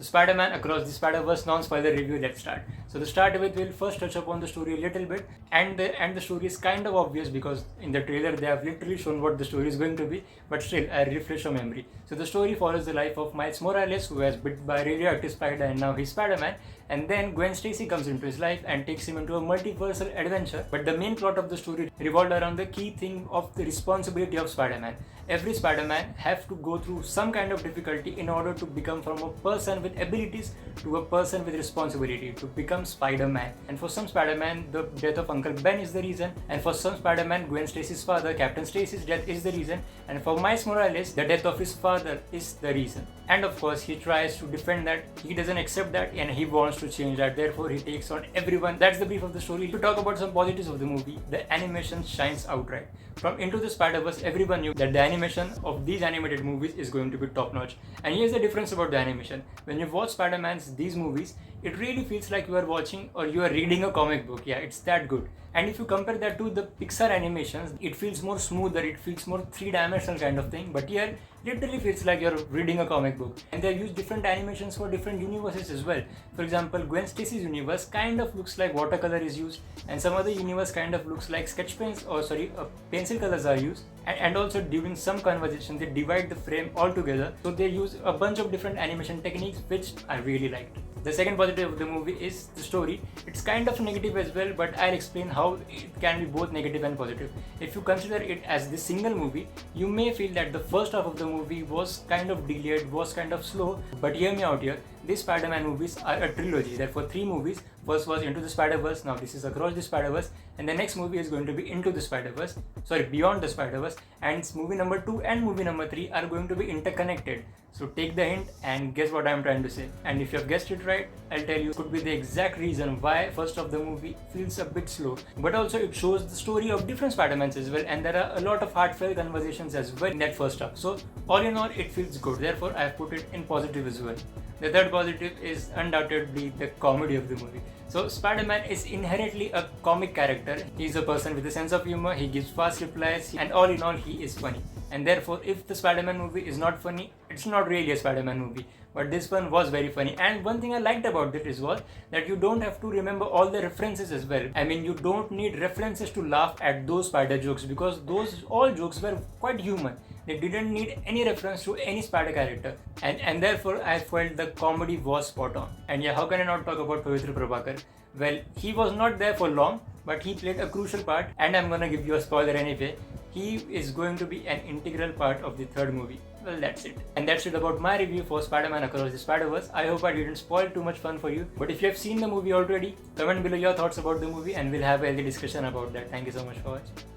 So Spider-Man Across the Spider-Verse non-spoiler review, let's start. So to start with, we'll first touch upon the story a little bit, and the story is kind of obvious because in the trailer they have literally shown what the story is going to be, but still I refresh your memory. So the story follows the life of Miles Morales, who has bit by a radioactive spider and now he's Spider-Man, and then Gwen Stacy comes into his life and takes him into a multiversal adventure. But the main plot of the story revolved around the key thing of the responsibility of Spider-Man. Every Spider-Man have to go through some kind of difficulty in order to become from a person with abilities to a person with responsibility, to become Spider-Man. And for some Spider-Man, the death of Uncle Ben is the reason, and for some Spider-Man, Gwen Stacy's father, Captain Stacy's death is the reason, and for Miles Morales, the death of his father is the reason. And of course, he tries to defend that, he doesn't accept that, and he wants to change that, therefore he takes on everyone. That's the brief of the story. To talk about some positives of the movie, the animation shines outright. From Into the Spider-Verse, everyone knew that the animation of these animated movies is going to be top notch. And here's the difference about the animation. When you watch Spider-Man's these movies, it really feels like you are watching or you are reading a comic book. Yeah, it's that good. And if you compare that to the Pixar animations, it feels more smoother, it feels more three-dimensional kind of thing. But here, literally feels like you're reading a comic book. And they use different animations for different universes as well. For example, Gwen Stacy's universe kind of looks like watercolor is used, and some other universe kind of looks like sketch pens, or pencil colors are used. And also during some conversation, they divide the frame altogether. So they use a bunch of different animation techniques, which I really liked. The second positive of the movie is the story. It's kind of negative as well, but I'll explain how it can be both negative and positive. If you consider it as the single movie, you may feel that the first half of the movie was kind of delayed, was kind of slow, but hear me out here. These Spider-Man movies are a trilogy. Therefore, 3 movies. First was Into the Spider-Verse, now this is Across the Spider-Verse, and the next movie is going to be Into the Spider-Verse, Beyond the Spider-Verse, and movie number 2 and movie number 3 are going to be interconnected. So take the hint and guess what I'm trying to say. And if you have guessed it right, I'll tell you, it could be the exact reason why first of the movie feels a bit slow. But also it shows the story of different Spider-Mans as well, and there are a lot of heartfelt conversations as well in that first half. So all in all, it feels good. Therefore, I've put it in positive as well. The third positive is undoubtedly the comedy of the movie. So Spider-Man is inherently a comic character. He's a person with a sense of humor, he gives fast replies, and all in all, he is funny. And therefore, if the Spider-Man movie is not funny, it's not really a Spider-Man movie. But this one was very funny. And one thing I liked about it was that you don't have to remember all the references as well. I mean, you don't need references to laugh at those spider jokes, because those all jokes were quite human. They didn't need any reference to any spider character. And therefore, I felt the comedy was spot on. And yeah, how can I not talk about Pavitra Prabhakar? Well, he was not there for long, but he played a crucial part, and I'm gonna give you a spoiler anyway. He is going to be an integral part of the third movie. Well, that's it. And that's it about my review for Spider-Man Across the Spider-Verse. I hope I didn't spoil too much fun for you. But if you have seen the movie already, comment below your thoughts about the movie and we'll have a healthy discussion about that. Thank you so much for watching.